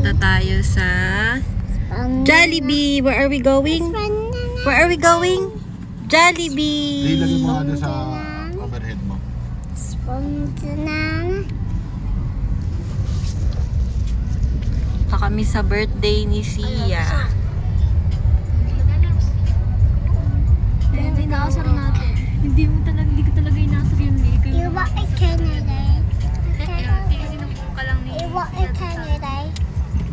Punta tayo sa Jollibee. Where are we going? Where are we going? Jollibee. Ilagay mo nga sa overhead mo. Kami sa birthday ni Sia. Inaasar natin. Hindi ko talaga inaasar yun eh. Iwa ay Canada. Kasi nabuko ka lang ni Iwa ay Canada.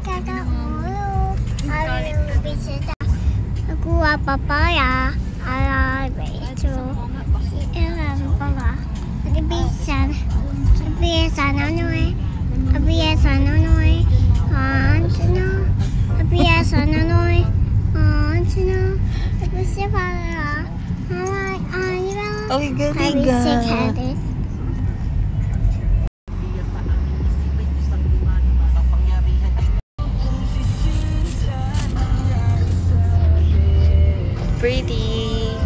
Kakaulo. Ayaw bisita. Nakuha papaya. Ayaw ito. Iwan pala. Nabisan. Nabisan ano eh. Nabisan ano eh. Ano? Nabisan ano eh. Ano? Nabisan pala. Okay, galiga. Pretty.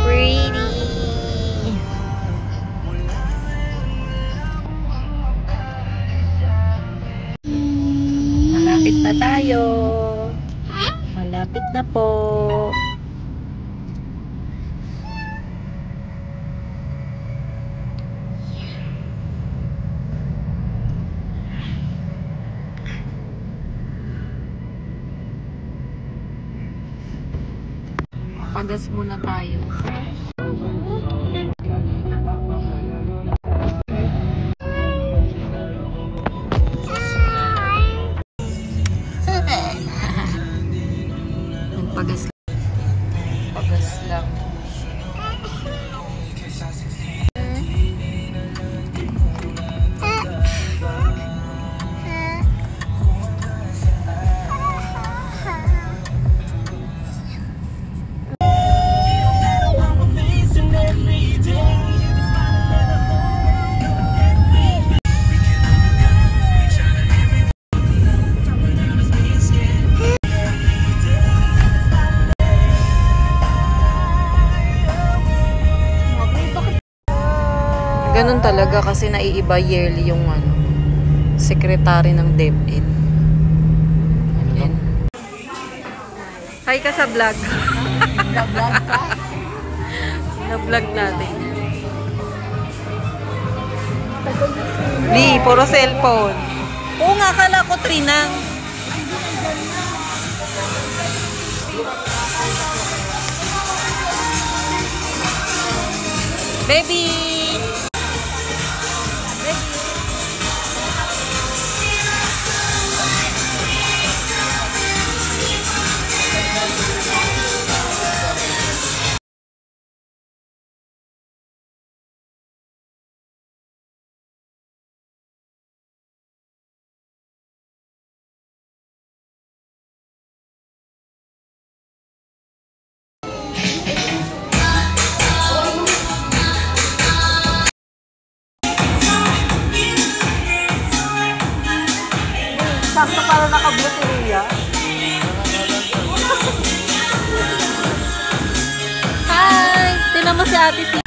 Pretty. Malapit na tayo. Malapit na po. Pagas muna tayo. Pagas lang. Pagas lang. Ganun talaga kasi naiiba yearly yung secretary ng DepEd. Yan. Hi ka sa vlog. Vlog ka? Na-vlog natin. Lee, puro cellphone. Oo nga, akala ko trinang. Baby! Sakto para naka-blue si Ria. Hi! Tinan mo si Ate Si.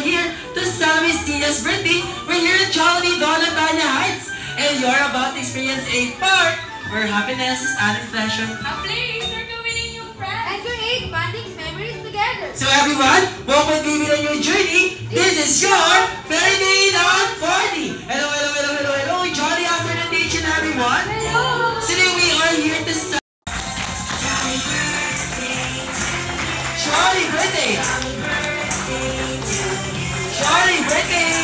Here to celebrate Tina's birthday. We're here at Jollibee Donatanya Heights, and you're about to experience a park where happiness is added pleasure. A place where we're winning new friends and create bonding memories together. So everyone, walk with me on your journey. This is your Ferdinand on 40. Hello, hello, hello, hello, hello. Jolly afternoon, nation, everyone. Hello. Today we are here to celebrate Jolly birthday. Jolly birthday.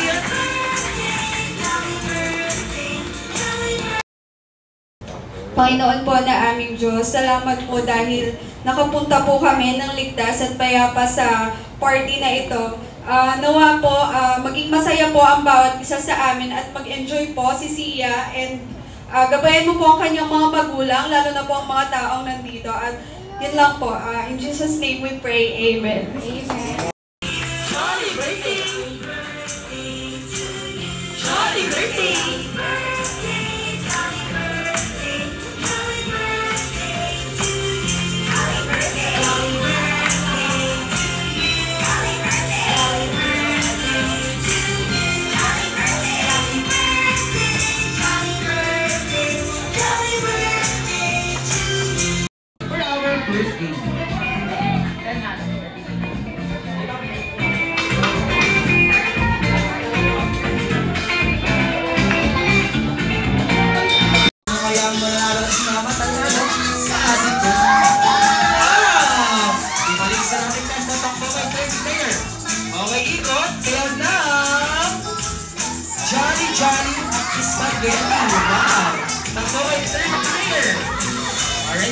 Panginoon po na aming Diyos, salamat po dahil nakapunta po kami ng ligtas at payapa sa party na ito. Nawa po, maging masaya po ang bawat isa sa amin at mag-enjoy po si Sia and gabayan mo po ang kanyang mga magulang, lalo na po ang mga taong nandito. At yun lang po, in Jesus' name we pray, Amen. Amen. Jolly birthday. Jolly birthday.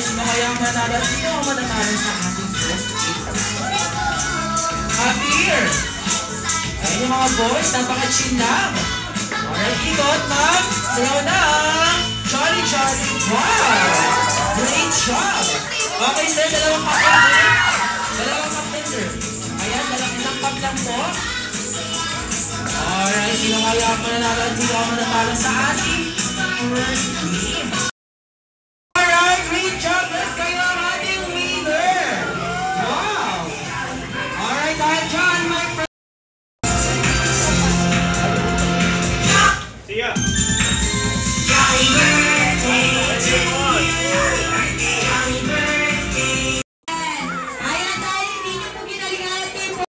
sino kaya ang mananalo at sino ang mananalo sa ating first aid? Here! Ayun yung mga boys, napaka-chill lang. Alright, ikot, ma'am. Slow lang. Jolly, jolly. Wow! Great job! Okay, sir, dalawang cup tender. Dalawang cup tender. Ayan, isang cup lang po. Alright, sino kaya ang mananalo at sino ang mananalo sa ating first game? Alright, great job! Let's kayo ang ating winner! Wow! Alright, dahil dyan, my friend. See ya! Happy birthday to you! Happy birthday! Ayan, dahil hindi niyo po ginalingan natin po.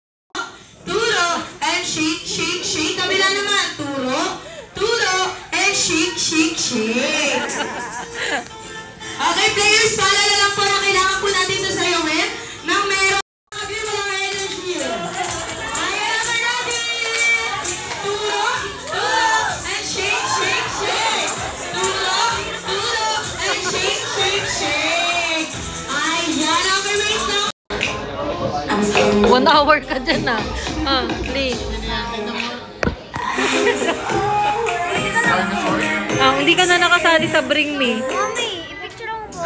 Turo and shake, shake, shake. Kabila naman. Turo and shake, shake, shake. Okay, players, paalala lang po na kailangan po natin ito sayawin nang meron sabi mo ng energy. Ayan, are ready? Turo and shake, shake, shake. Turo and shake, shake, shake. Ayan, okay, wait lang. 1 hour ka dyan ah. Lee. Hindi ka na nakasali sa Bring Me. Mami, i-picture mo po.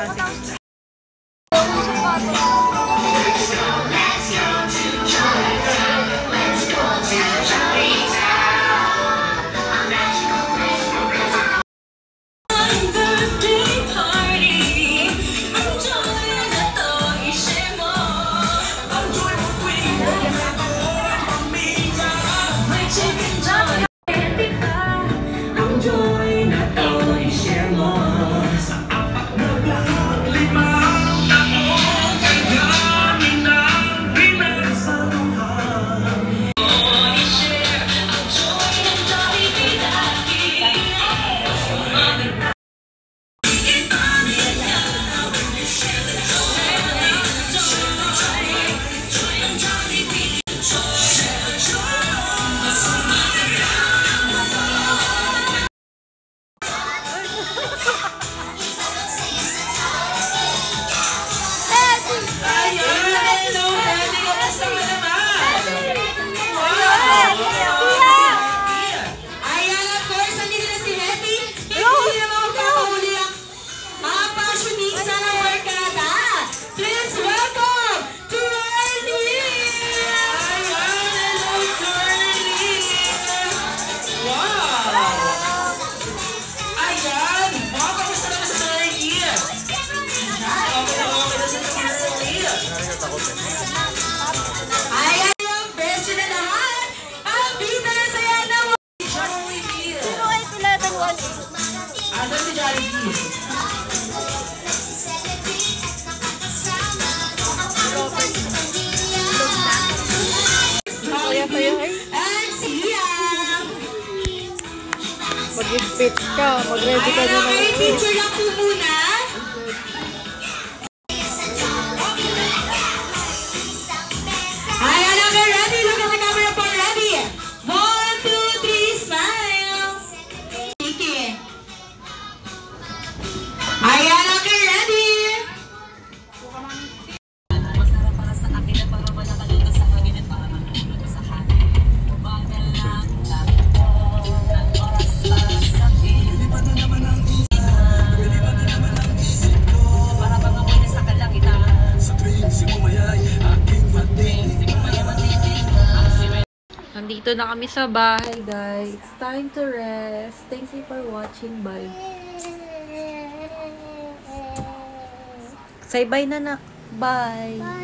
Ayan yung best yun na lahat. Ang bita na saya na Jollibee. Sino ay sila dalawa? Ano si Jollibee? Jollibee and Siam. Mag-speech ka. Mag-ready ka na Ayan, okay, picture lang po muna. Ayan, okay, ready? Look at the camera po, ready? 1, 2, 3, smile. Sige. Ayan, okay, ready? Nandito na kami sa bahay, guys. It's time to rest. Thank you for watching. Bye. Say bye na, nak. Bye.